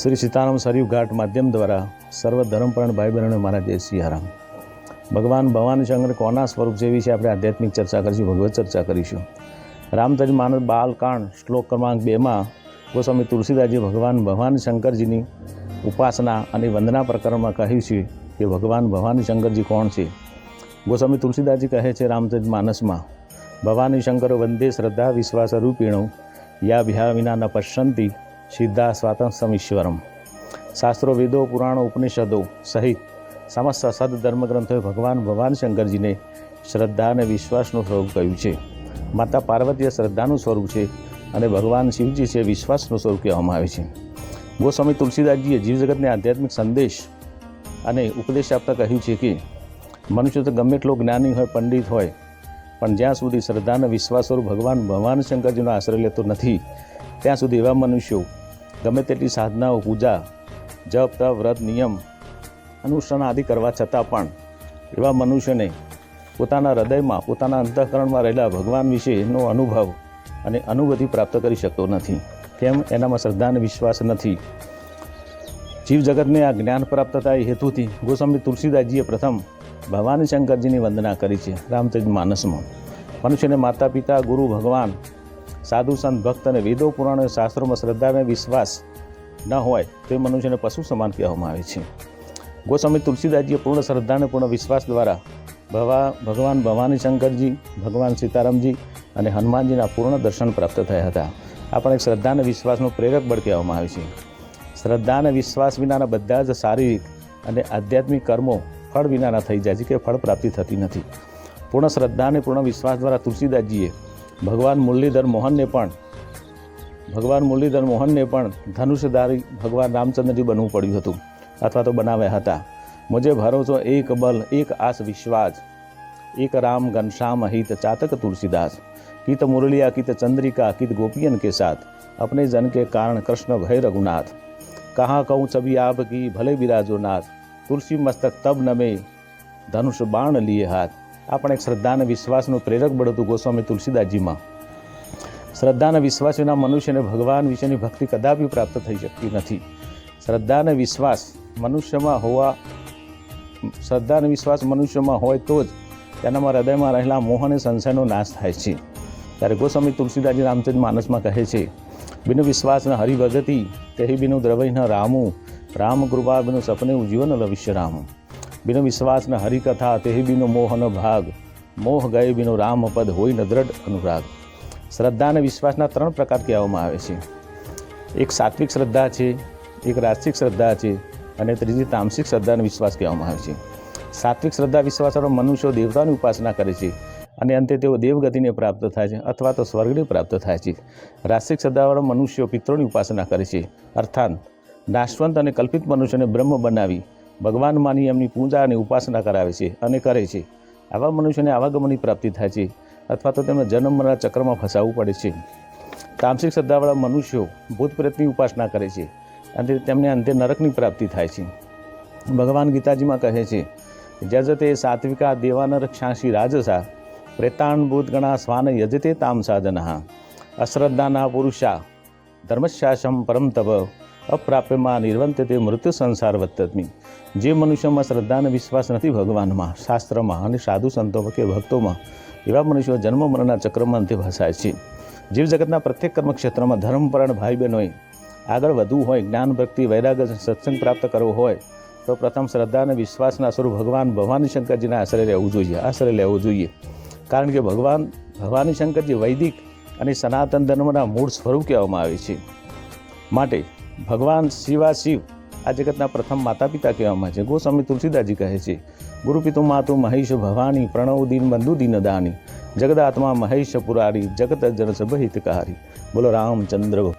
શ્રી સીતારામ સરયુ ઘાટ માધ્યમ દ્વારા સર્વ ધર્મપરાયણ ભાઈ બહેનોને મારા જય સિયારામ. ભગવાન ભવાની શંકર કોના સ્વરૂપ છે એ વિશે આપણે આધ્યાત્મિક ચર્ચા કરીશું, ભગવત ચર્ચા કરીશું. રામચરિત માનસ બાલકાંડ શ્લોક ક્રમાંક 2માં ગોસ્વામી તુલસીદાસજી ભગવાન ભવાની શંકરજીની ઉપાસના અને વંદના પ્રકરણમાં કહ્યું છે કે ભગવાન ભવાની શંકરજી કોણ છે. ગોસ્વામી તુલસીદાસજી કહે છે રામચરિત માનસમાં, ભવાની શંકર વંદે શ્રદ્ધા વિશ્વાસ રૂપિણો યા ભ્યા વિના ન પશ્યંતિ સિદ્ધા સ્વાતંત્રમ ઈશ્વરમ. શાસ્ત્રો, વેદો, પુરાણો, ઉપનિષદો સહિત સમસ્ત સદધર્મગ્રંથોએ ભગવાન ભવાની શંકરજીને શ્રદ્ધા અને વિશ્વાસનું સ્વરૂપ કહ્યું છે. માતા પાર્વતીય શ્રદ્ધાનું સ્વરૂપ છે અને ભગવાન શિવજી છે વિશ્વાસનું સ્વરૂપ કહેવામાં આવે છે. ગોસ્વામી તુલસીદાસજીએ જીવજગતને આધ્યાત્મિક સંદેશ અને ઉપદેશ આપતા કહ્યું છે કે મનુષ્ય તો ગમે એટલો જ્ઞાની હોય, પંડિત હોય, પણ જ્યાં સુધી શ્રદ્ધા અને વિશ્વાસ સ્વરૂપ ભગવાન ભવાની શંકરજીનો આશ્રય લેતો નથી ત્યાં સુધી એવા મનુષ્યો ગમે તેટલી સાધનાઓ, પૂજા, જપ, તપ, વ્રત, નિયમ, અનુષ્ઠાન આદિ કરવા છતાં પણ એવા મનુષ્યને પોતાના હૃદયમાં, પોતાના અંતઃકરણમાં રહેલા ભગવાન વિશેનો અનુભવ અને અનુભૂતિ પ્રાપ્ત કરી શકતો નથી. કેમ? એનામાં શ્રદ્ધા અને વિશ્વાસ નથી. જીવજગતને આ જ્ઞાન પ્રાપ્ત થાય હેતુથી ગોસ્વામી તુલસીદાસજીએ પ્રથમ ભવાની શંકરજીની વંદના કરી છે રામચરિત માનસમાં. મનુષ્યને માતા પિતા, ગુરુ, ભગવાન, સાધુ, સંત, ભક્ત અને વેદો, પુરાણો, શાસ્ત્રોમાં શ્રદ્ધા અને વિશ્વાસ ન હોય તો એ મનુષ્યને પશુ સમાન કહેવામાં આવે છે. ગોસ્વામી તુલસીદાસજીએ પૂર્ણ શ્રદ્ધા અને પૂર્ણ વિશ્વાસ દ્વારા ભગવાન ભવાની શંકરજી, ભગવાન સીતારામજી અને હનુમાનજીના પૂર્ણ દર્શન પ્રાપ્ત થયા હતા. આ પણ એક શ્રદ્ધા અને વિશ્વાસનું પ્રેરક બળ કહેવામાં આવે છે. શ્રદ્ધા અને વિશ્વાસ વિનાના બધા જ શારીરિક અને આધ્યાત્મિક કર્મો ફળ વિનાના થઈ જાય છે કે ફળ પ્રાપ્તિ થતી નથી. પૂર્ણ શ્રદ્ધા અને પૂર્ણ વિશ્વાસ દ્વારા તુલસીદાસજીએ ભગવાન મુરલીધર મોહનને પણ ધનુષધારી ભગવાન રામચંદ્રજી બનવું પડ્યું હતું અથવા તો બનાવ્યા હતા. મુજે ભરોસો એક બલ એક આસ વિશ્વાસ, એક રામ ઘનશ્યામ હિત ચાતક તુલસીદાસ. કિત મુરલિયા કિત ચંद्रिका कित गोपियन के साथ, अपने जन के कारण कृष्ण भय रघुनाथ. कहाँ कहूँ छवि आपकी भले बिराजो नाथ, તુલસી મસ્તક તબ નમે ધનુષ બાણ લીએ હાથ. આ પણ એક શ્રદ્ધા અને વિશ્વાસનું પ્રેરક બળ હતું ગોસ્વામી તુલસીદાસજીમાં. શ્રદ્ધા અને વિશ્વાસ વિના મનુષ્યને ભગવાન વિશેની ભક્તિ કદાપી પ્રાપ્ત થઈ શકતી નથી. શ્રદ્ધા અને વિશ્વાસ મનુષ્યમાં હોય તો જ તેનામાં હૃદયમાં રહેલા મોહ અને સંશયનો નાશ થાય છે. ત્યારે ગોસ્વામી તુલસીદાસજી રામચરિત માનસમાં કહે છે, બિનુ વિશ્વાસ ન હરિભગતિ તેહી બિનુ દ્રવૈ ન રામુ, રામ કૃપા બિનુ સપને જીવન લવિષ્ય રામ. બિનુ વિશ્વાસ ન હરિકથા તેહી બિનુ મોહ ન ભાગ, મોહ ગયે બિનુ રામ પદ હોય ન દ્રઢ અનુરાગ. શ્રદ્ધા અને વિશ્વાસના 3 પ્રકાર કહેવામાં આવે છે. એક સાત્વિક શ્રદ્ધા છે, એક રાજસિક શ્રદ્ધા છે અને ત્રીજી તામસિક શ્રદ્ધા અને વિશ્વાસ કહેવામાં આવે છે. સાત્વિક શ્રદ્ધા વિશ્વાસવાળા મનુષ્યો દેવતાની ઉપાસના કરે છે અને અંતે તેઓ દેવગતિને પ્રાપ્ત થાય છે અથવા તો સ્વર્ગને પ્રાપ્ત થાય છે. રાજસિક શ્રદ્ધાવાળા મનુષ્યો પિતૃની ઉપાસના કરે છે, અર્થાત નાશવંત અને કલ્પિત મનુષ્યને બ્રહ્મ બનાવી ભગવાન માની એમની પૂજા અને ઉપાસના કરાવે છે અને કરે છે. આવા મનુષ્યને આવાગમનની પ્રાપ્તિ થાય છે અથવા તો તેમને જન્મના ચક્રમાં ફસાવવું પડે છે. તામસિક શ્રદ્ધાવાળા મનુષ્યો ભૂત પ્રેતની ઉપાસના કરે છે અને તેમને અંતે નરકની પ્રાપ્તિ થાય છે. ભગવાન ગીતાજીમાં કહે છે, જજતે સાત્વિકા દેવાનર ક્ષાંસી રાજસા, પ્રેતાન ભૂતગણા સ્વાન યજતે તામ સાધના, અશ્રદ્ધાના પુરુષા ધર્મશાસમ પરમ તપ, અપ્રાપ્યમાં નિર્વંતે તે મૃત્યુ સંસાર વત્તમી. જે મનુષ્યમાં શ્રદ્ધા અને વિશ્વાસ નથી ભગવાનમાં, શાસ્ત્રમાં અને સાધુ સંતો કે ભક્તોમાં, એવા મનુષ્યો જન્મ મરણના ચક્રમાં અંતે ફસાય છે. જીવજગતના પ્રત્યેક કર્મક્ષેત્રમાં ધર્મપરાયણ ભાઈ બહેનોએ આગળ વધવું હોય, જ્ઞાન, ભક્તિ, વૈરાગ્ય, સત્સંગ પ્રાપ્ત કરવો હોય તો પ્રથમ શ્રદ્ધા અને વિશ્વાસના સ્વરૂપ ભગવાન ભવાની શંકરજીના આશ્રય લેવો જોઈએ. કારણ કે ભગવાન ભવાની શંકરજી વૈદિક અને સનાતન ધર્મના મૂળ સ્વરૂપ કહેવામાં આવે છે. માટે ભગવાન શિવ આ જગતના પ્રથમ માતા પિતા કહેવામાં છે. ગોસ્વામી તુલસીદાસજી કહે છે, ગુરુ પિતુ માતુ મહેશ ભવાની, પ્રણવ દીન બંધુ દીન દાની, જગદાત્મા મહેશ પુરારી, જગત જન સભ હિતકારી. બોલો રામચંદ્ર.